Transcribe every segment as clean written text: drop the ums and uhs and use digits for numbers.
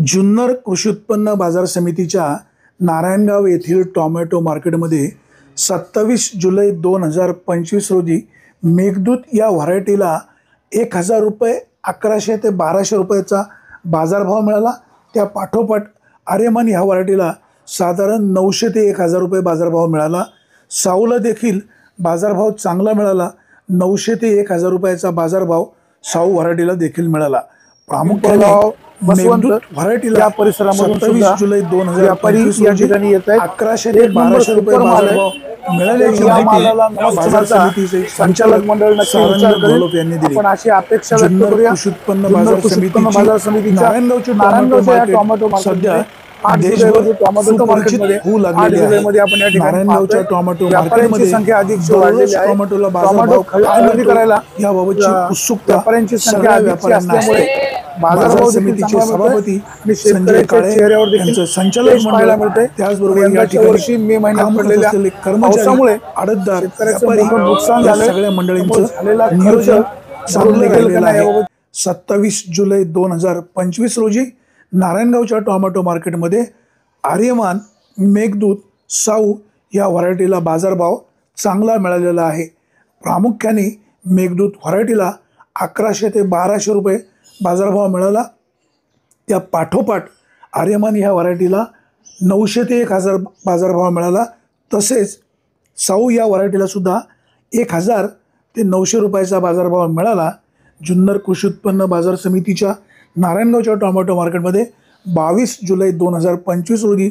जुन्नर कृषी उत्पन्न बाजार समितीच्या नारायणगाव येथील टोमॅटो मार्केटमध्ये 27 जुलै 2025 रोजी मेघदूत या व्हरायटीला 1000 रुपये 1100 ते 1200 रुपयाचा बाजारभाव मिळाला। त्या पाठोपाठ आर्यमान ह्या व्हरायटीला साधारण 900 ते 1000 रुपये बाजारभाव मिळाला। साऊला देखील बाजारभाव चांगला मिळाला। 900 ते 1000 रुपयाचा बाजारभाव साऊ व्हरायटीला देखील मिळाला। प्रामुख्याने मेघदूत व्हरायटीला या परिसरामध्ये 27 जुलै 2025 या ठिकाणी येत आहे 1100 ते 1200 रुपये बाजारभाव मिळाल्याची माहिती बाजार समितीचे संचालक मंडळ यांनी दिली। पण अशी अपेक्षा व्यक्त करूया कृषी उत्पन्न बाजार समितीच्या नारायणगावच्या टोमॅटो सध्या देशभर टोमॅटो मार्केटमध्ये होऊ लागलेले आहे। नारायणगावच्या टोमॅटो मार्केटमध्ये संख्या अधिक वाढलेली आहे। टोमॅटोला बाजारभाव खरेदी करायला याबाबतची उत्सुकता व्यापाऱ्यांची संख्या अधिक असल्यामुळे बाजार समितीचे सभापती संजय काळे यांचं संचालक मंडळ मिळते। त्याचबरोबर या ठिकाणी मे महिन्यात पडलेल्या कर्मचाऱ्यामुळे आडतदार व्यापारी नुकसान झाले सगळ्या मंडळींचं नियोजन चांगले केलेलं आहे। 27 जुलै 2025 रोजी नारायणगावच्या टोमॅटो मार्केटमध्ये आर्यमान मेघदूत साऊ या व्हरायटीला बाजारभाव चांगला मिळालेला आहे। प्रामुख्याने मेघदूत व्हरायटीला 1100 ते 1200 रुपये बाजारभाव मिळाला। त्या पाठोपाठ आर्यमान ह्या व्हरायटीला 900 ते 1000 बाजारभाव मिळाला। तसेच साऊ या व्हरायटीला सुद्धा 1000 ते 900 रुपयाचा बाजारभाव मिळाला। जुन्नर कृषी उत्पन्न बाजार समितीच्या नारायणगावच्या टोमॅटो मार्केटमध्ये 22 जुलै 2025 रोजी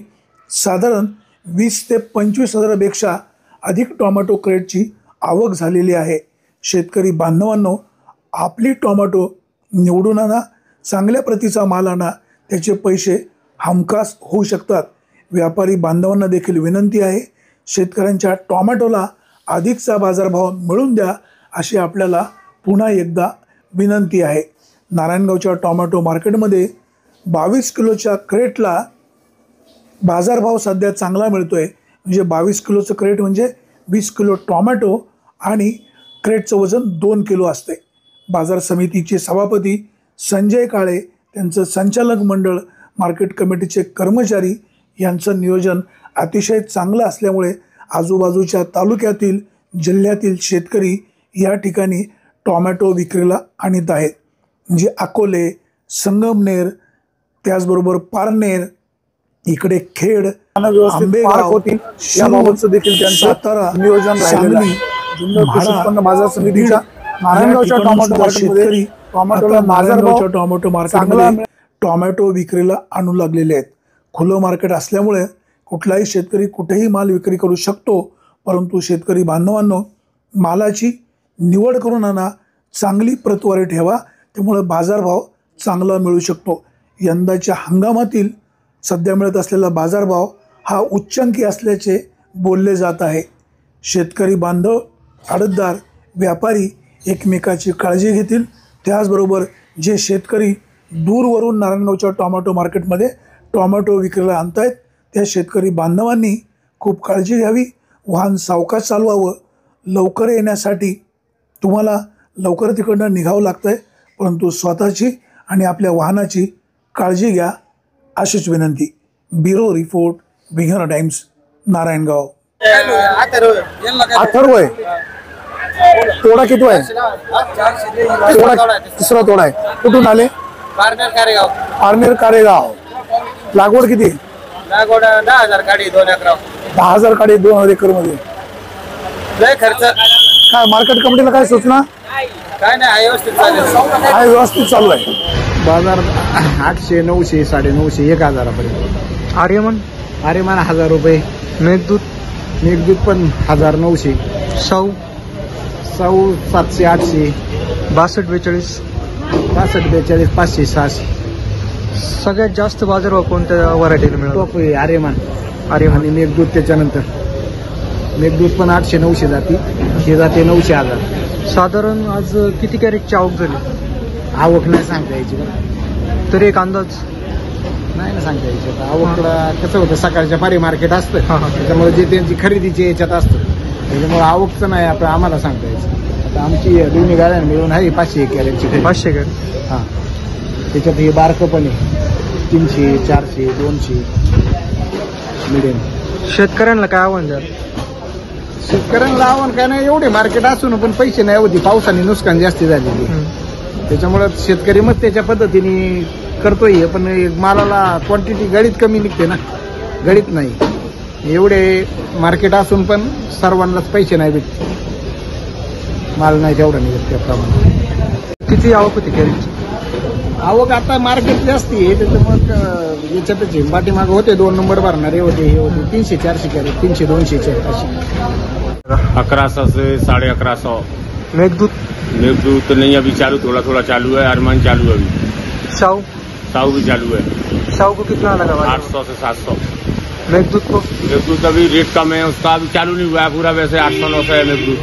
साधारण 20 ते 25 हजारापेक्षा अधिक टोमॅटो क्रेटची आवक झालेली आहे। शेतकरी बांधवांनो, आपली टोमॅटो निवडून आणा, चांगल्या प्रतीचा माल आणा, त्याचे पैसे हमखास होऊ शकतात। व्यापारी बांधवांना देखील विनंती आहे, शेतकऱ्यांच्या टोमॅटोला अधिकचा बाजारभाव मिळून द्या अशी आपल्याला पुन्हा एकदा विनंती आहे। नारायणगावच्या टोमॅटो मार्केटमध्ये 22 किलोच्या क्रेटला बाजारभाव सध्या चांगला मिळतोय। म्हणजे 22 किलोचं क्रेट म्हणजे 20 किलो टोमॅटो आणि क्रेटचं वजन 2 किलो असते। बाजार समितीचे सभापती संजय काळे, त्यांचं संचालक मंडळ, मार्केट कमिटीचे कर्मचारी यांचं नियोजन अतिशय चांगलं असल्यामुळे आजूबाजूच्या तालुक्यातील जिल्ह्यातील शेतकरी या ठिकाणी टोमॅटो विक्रीला आणत आहेत। म्हणजे अकोले, संगमनेर, त्याचबरोबर पारनेर, इकडे खेड, आंबेगाव, याबाबतचं देखील त्यांचं सातारा नियोजन राहिलेलं आहे। जुन्नर कृषी उत्पन्न बाजार समितीच्या नारायणगावच्या टोमॅटो मार्केटमध्ये टोमॅटोला बाजारभाव टोमॅटो मार्केटमध्ये टोमॅटो विक्रीला आणू लागलेले आहेत। खुलं मार्केट असल्यामुळे कुठलाही शेतकरी कुठेही माल विक्री करू शकतो, परंतु शेतकरी बांधवांनो, मालाची निवड करून आणा, चांगली प्रतवारी ठेवा, त्यामुळे बाजारभाव चांगला मिळू शकतो। यंदाच्या हंगामातील सध्या मिळत असलेला बाजारभाव हा उच्चांकी असल्याचे बोलले जात आहे। शेतकरी बांधव, आडतदार, व्यापारी एकमेकाची काळजी घेतील। त्याचबरोबर जे शेतकरी दूरवरून नारायणगावच्या टोमॅटो मार्केटमध्ये टोमॅटो विक्रीला आणतायत, त्या शेतकरी बांधवांनी खूप काळजी घ्यावी, वाहन सावकाश चालवावं। लवकर येण्यासाठी तुम्हाला लवकर तिकडनं निघावं लागतं आहे, परंतु स्वतःची आणि आपल्या वाहनाची काळजी घ्या अशीच विनंती। ब्युरो रिपोर्ट, विघ्न टाइम्स, नारायणगाव। अथर्व आहे, तोडा किती आहे? तोडा तिसरा तोडा आहे। कुठून आले? पारनेर कारेगाव। लागवड किती? लागवड 10,000 काढी 2 एकर। 10,000 काढी 2 एकर मध्ये लय खर्च काय? मार्केट कमिटीला काय सूचना? काय नाही, व्यवस्थित चालू आहे। काय व्यवस्थित चालू आहे? बाजार 800, 900, 950, 1000 आर्यमान 1000 रुपये। मेघदूत पण 1000, 900। साऊ 700, 800। 62, 42, 500, 600। सगळ्यात जास्त बाजारभाव कोणत्या व्हरायटीला मिळाला? आर्यमान आणि मेघदूत। त्याच्यानंतर मेघदूत पण 800, 900 जाती, हे जाते 900, 1000। साधारण आज किती कॅरेटची आवक झाली? आवक नाही सांगता यायची, तरी एक अंदाज नाही ना सांगता यायची। आवकला कसं होतं, सकाळच्या पारी मार्केट असतं, त्याच्यामुळे जे त्यांची खरेदीची याच्यात असतं, त्याच्यामुळे आवकचं नाही आपण आम्हाला सांगता यायचं। आता आमची दोन्ही गाड्या मिळून आहे 500 कॅरेटची। 500 कॅरेट, हां, त्याच्यात हे बारकं पण आहे। 300, 400, 200 मिडियम. शेतकऱ्यांना काय आव्हान द्याल? शेतकऱ्यांना आव्हान काय नाही, एवढे मार्केट असून पण पैसे नाही होती, पावसाने नुकसान जास्ती झालेली. त्याच्यामुळे शेतकरी मग त्याच्या पद्धतीने करतोय, पण मालाला क्वांटिटी गळीत कमी निघते ना, गळीत नाही. एवढे मार्केट असून पण सर्वांनाच पैसे नाही भेटते, माल नाही तेवढा निघत त्याप्रमाणे. किती आवक होती केळीची? आवक आता मार्केट जास्ती आहे, त्याच्यामुळे याच्यातच पाठीमागं होते 2 नंबर भरणारे होते, हे होते 300-400 कॅरेट, 300-200 अशी. 1100 से 1150. मेघदूत मेघदूत नहीं अभी चालू, थोड़ा थोड़ा चालू है. अरमान चालू है अभी. शाहू साहू भी चालू है. शाहू को कितना लगा? 800 से 700. मेघदूत को? मेघदूत अभी रेट कम है उसका, अभी चालू नहीं हुआ है पूरा, वैसे 800-900 है मेघदूत.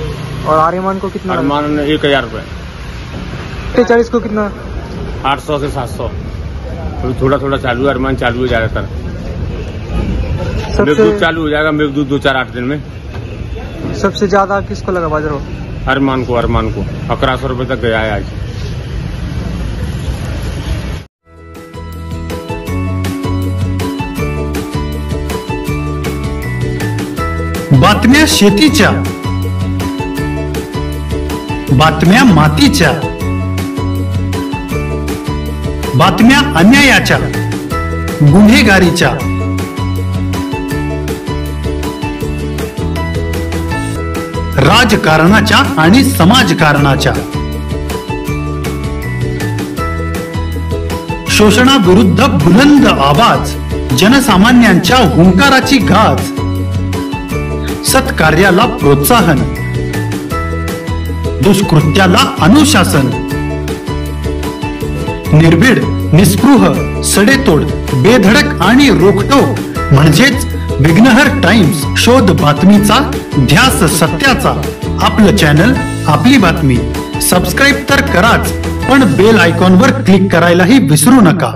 और आर्यमान को कितना? अरमान 1000 रुपये. 48 को कितना? 800 से 700. अभी थोड़ा थोड़ा चालू है, अरमान चालू है ज्यादातर. मेघदूत चालू हो जाएगा, मेघदूत 2-4-8 दिन में. सबसे ज्यादा किसको लगा बाजार? अरमान को 1100 रुपये तक गया है आज. बातम्या शेतीच्या, बातम्या मातीच्या, बातम्या अन्यायाच्या, गुन्हेगारीच्या, राजकारणाच्या आणि समाजकारणाच्या, शोषणाविरुद्ध बुलंद आवाज, जनसामान्यांच्या हुंकाराची गाज, सत्कार्याला प्रोत्साहन, दुष्कृत्याला अनुशासन, निर्भीड, निस्पृह, सडेतोड, बेधडक आणि रोखटोक म्हणजेच विघ्नहर टाइम्स. शोध बातमीचा, ध्यास सत्याचा. आपलं चॅनल, आपली बातमी. सबस्क्राईब तर कराच, पण बेल आयकॉनवर क्लिक करायलाही विसरू नका.